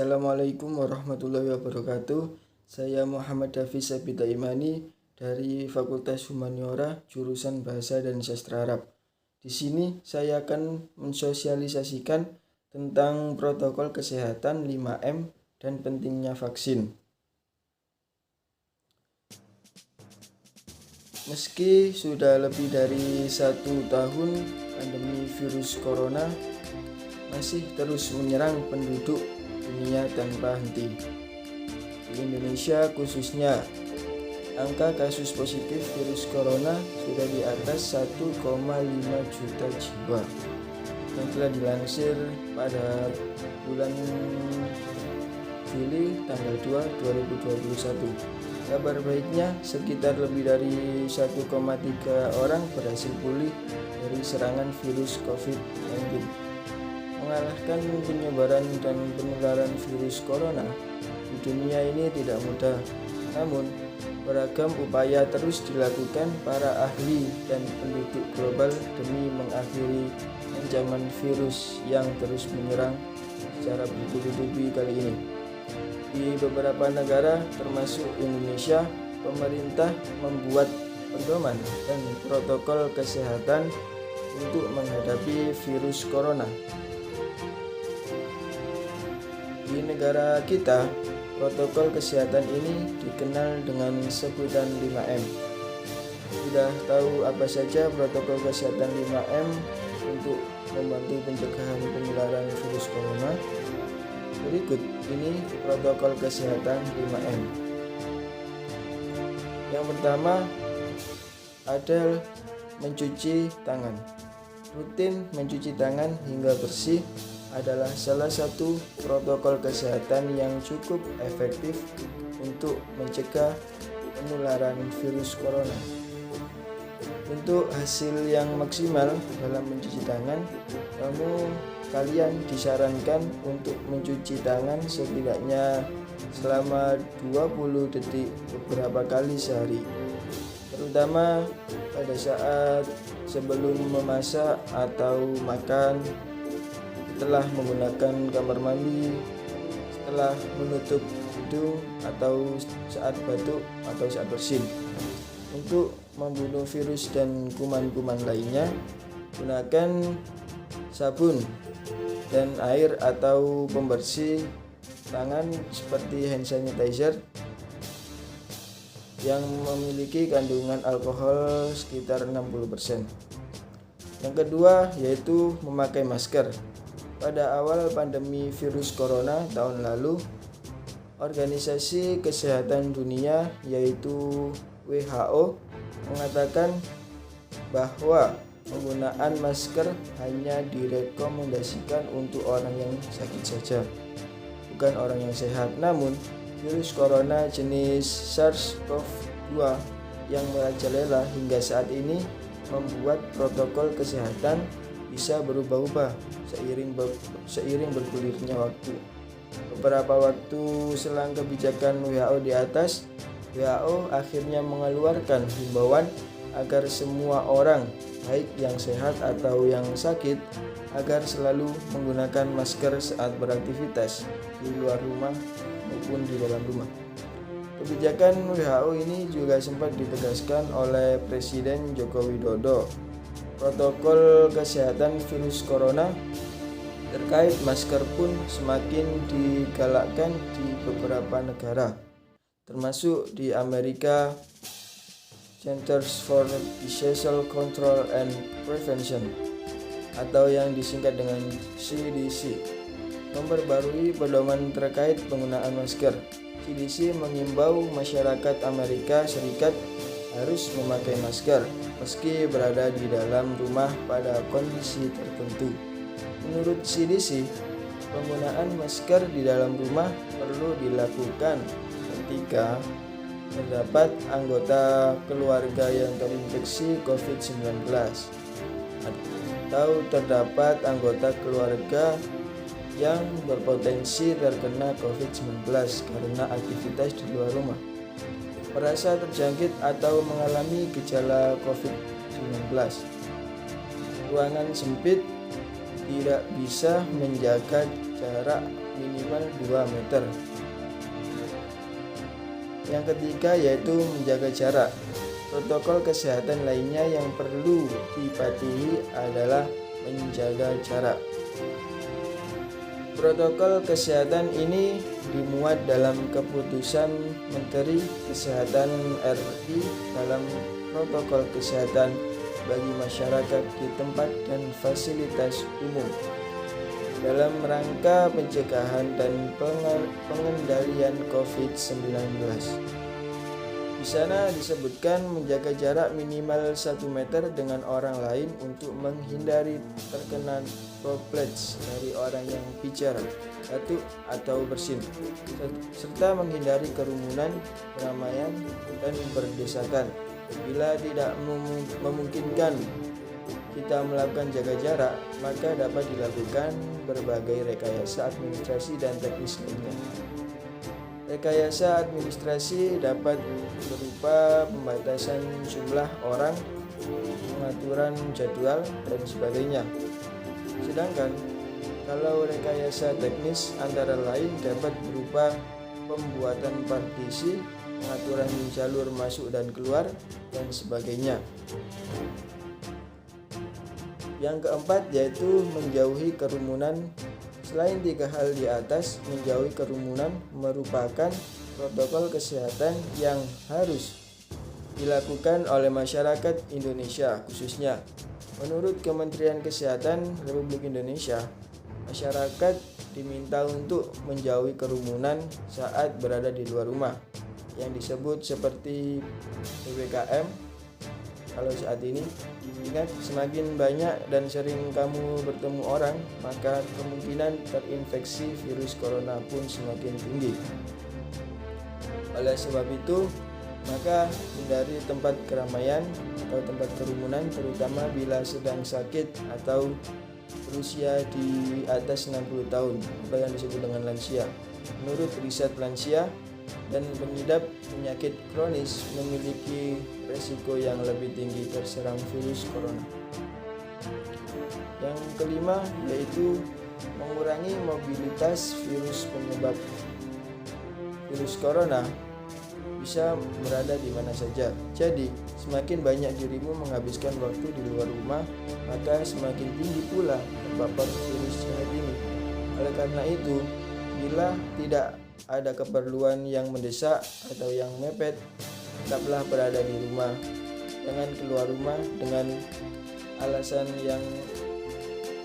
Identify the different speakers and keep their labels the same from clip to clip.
Speaker 1: Assalamualaikum warahmatullahi wabarakatuh. Saya Muhammad Hafiz Sabita Imani dari Fakultas Humaniora, jurusan Bahasa dan Sastra Arab. Di sini saya akan mensosialisasikan tentang protokol kesehatan 5M dan pentingnya vaksin. Meski sudah lebih dari 1 tahun pandemi virus corona masih terus menyerang penduduk dunia tanpa henti. Di Indonesia khususnya, angka kasus positif virus corona sudah di atas 1,5 juta jiwa yang telah dilansir pada bulan Juli tanggal 2, 2021. Kabar baiknya, sekitar lebih dari 1,3 orang berhasil pulih dari serangan virus COVID-19. Mengalahkan penyebaran dan penularan virus corona di dunia ini tidak mudah. Namun, beragam upaya terus dilakukan para ahli dan penduduk global demi mengakhiri ancaman virus yang terus menyerang secara bertubi-tubi kali ini. Di beberapa negara termasuk Indonesia, pemerintah membuat pedoman dan protokol kesehatan untuk menghadapi virus corona. Di negara kita, protokol kesehatan ini dikenal dengan sebutan 5M. Sudah tahu apa saja protokol kesehatan 5M untuk membantu pencegahan penularan virus corona? Berikut ini protokol kesehatan 5M. Yang pertama adalah mencuci tangan. Rutin mencuci tangan hingga bersih adalah salah satu protokol kesehatan yang cukup efektif untuk mencegah penularan virus corona. Untuk hasil yang maksimal dalam mencuci tangan, kalian disarankan untuk mencuci tangan setidaknya selama 20 detik beberapa kali sehari, terutama pada saat sebelum memasak atau makan, setelah menggunakan kamar mandi, setelah menutup hidung atau saat batuk atau saat bersin. Untuk membunuh virus dan kuman-kuman lainnya, gunakan sabun dan air atau pembersih tangan seperti hand sanitizer yang memiliki kandungan alkohol sekitar 60%. Yang kedua yaitu memakai masker. Pada awal pandemi virus corona tahun lalu, Organisasi Kesehatan Dunia yaitu WHO mengatakan bahwa penggunaan masker hanya direkomendasikan untuk orang yang sakit saja, bukan orang yang sehat. Namun, virus corona jenis SARS-CoV-2 yang merajalela hingga saat ini membuat protokol kesehatan bisa berubah-ubah seiring bergulirnya waktu. Beberapa waktu selang kebijakan WHO di atas, WHO akhirnya mengeluarkan himbauan agar semua orang, baik yang sehat atau yang sakit, agar selalu menggunakan masker saat beraktivitas di luar rumah maupun di dalam rumah. Kebijakan WHO ini juga sempat ditegaskan oleh Presiden Joko Widodo. Protokol kesehatan virus corona terkait masker pun semakin digalakkan di beberapa negara, termasuk di Amerika. Centers for Disease Control and Prevention atau yang disingkat dengan CDC memperbarui pedoman terkait penggunaan masker. CDC mengimbau masyarakat Amerika Serikat harus memakai masker meski berada di dalam rumah pada kondisi tertentu. Menurut CDC, penggunaan masker di dalam rumah perlu dilakukan ketika terdapat anggota keluarga yang terinfeksi COVID-19 atau terdapat anggota keluarga yang berpotensi terkena COVID-19 karena aktivitas di luar rumah, merasa terjangkit atau mengalami gejala COVID-19. Ruangan sempit, tidak bisa menjaga jarak minimal 2 meter. Yang ketiga yaitu menjaga jarak. Protokol kesehatan lainnya yang perlu dipatuhi adalah menjaga jarak. Protokol kesehatan ini dimuat dalam keputusan Menteri Kesehatan RI dalam protokol kesehatan bagi masyarakat di tempat dan fasilitas umum dalam rangka pencegahan dan pengendalian COVID-19. Di sana disebutkan menjaga jarak minimal 1 meter dengan orang lain untuk menghindari terkena droplets dari orang yang bicara, batuk, atau bersin, serta menghindari kerumunan, keramaian, dan berdesakan. Bila tidak memungkinkan kita melakukan jaga jarak, maka dapat dilakukan berbagai rekayasa administrasi dan teknis lainnya. Rekayasa administrasi dapat berupa pembatasan jumlah orang, pengaturan jadwal, dan sebagainya. Sedangkan kalau rekayasa teknis antara lain dapat berupa pembuatan partisi, pengaturan jalur masuk dan keluar, dan sebagainya. Yang keempat yaitu menjauhi kerumunan. Selain 3 hal di atas, menjauhi kerumunan merupakan protokol kesehatan yang harus dilakukan oleh masyarakat Indonesia khususnya. Menurut Kementerian Kesehatan Republik Indonesia, masyarakat diminta untuk menjauhi kerumunan saat berada di luar rumah, yang disebut seperti PPKM. Kalau saat ini, ingat, semakin banyak dan sering kamu bertemu orang, maka kemungkinan terinfeksi virus corona pun semakin tinggi. Oleh sebab itu, maka hindari tempat keramaian atau tempat kerumunan, terutama bila sedang sakit atau berusia di atas 60 tahun atau yang disebut dengan lansia. Menurut riset, lansia dan pengidap penyakit kronis memiliki resiko yang lebih tinggi terserang virus corona. Yang kelima yaitu mengurangi mobilitas virus. Penyebab virus corona bisa berada di mana saja. Jadi, semakin banyak dirimu menghabiskan waktu di luar rumah, maka semakin tinggi pula terpapar virus jahat ini. Oleh karena itu, bila tidak ada keperluan yang mendesak atau yang mepet, tetaplah berada di rumah. Jangan keluar rumah dengan alasan yang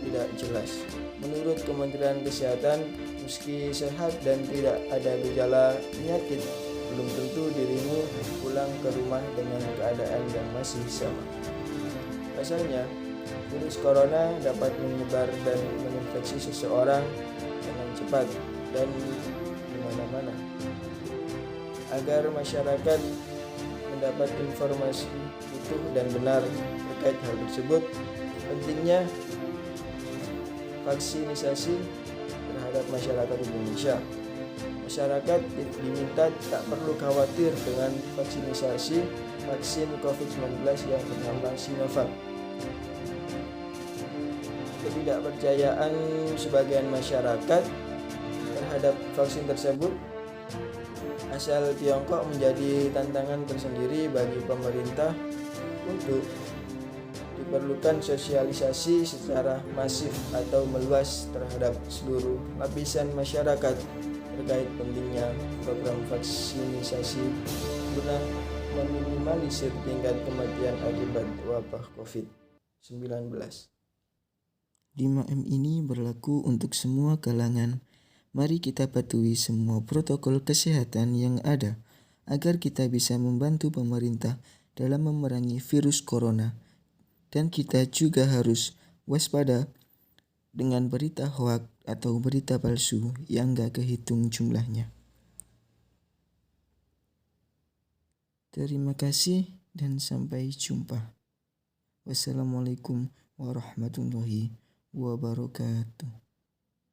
Speaker 1: tidak jelas. Menurut Kementerian Kesehatan, meski sehat dan tidak ada gejala penyakit, belum tentu dirimu pulang ke rumah dengan keadaan yang masih sama. Pasalnya, virus corona dapat menyebar dan menginfeksi seseorang dengan cepat dan di mana-mana. Agar masyarakat mendapat informasi utuh dan benar terkait hal tersebut, pentingnya vaksinisasi terhadap masyarakat Indonesia. Masyarakat diminta tak perlu khawatir dengan vaksinisasi vaksin COVID-19 yang bernama Sinovac. Ketidakpercayaan sebagian masyarakat terhadap vaksin tersebut asal Tiongkok menjadi tantangan tersendiri bagi pemerintah untuk diperlukan sosialisasi secara masif atau meluas terhadap seluruh lapisan masyarakat terkait pentingnya program vaksinisasi guna meminimalisir tingkat kematian akibat wabah COVID-19.
Speaker 2: 5M ini berlaku untuk semua kalangan. Mari kita patuhi semua protokol kesehatan yang ada agar kita bisa membantu pemerintah dalam memerangi virus corona. Dan kita juga harus waspada dengan berita hoak atau berita palsu yang gak kehitung jumlahnya. Terima kasih dan sampai jumpa. Wassalamualaikum warahmatullahi wabarakatuh.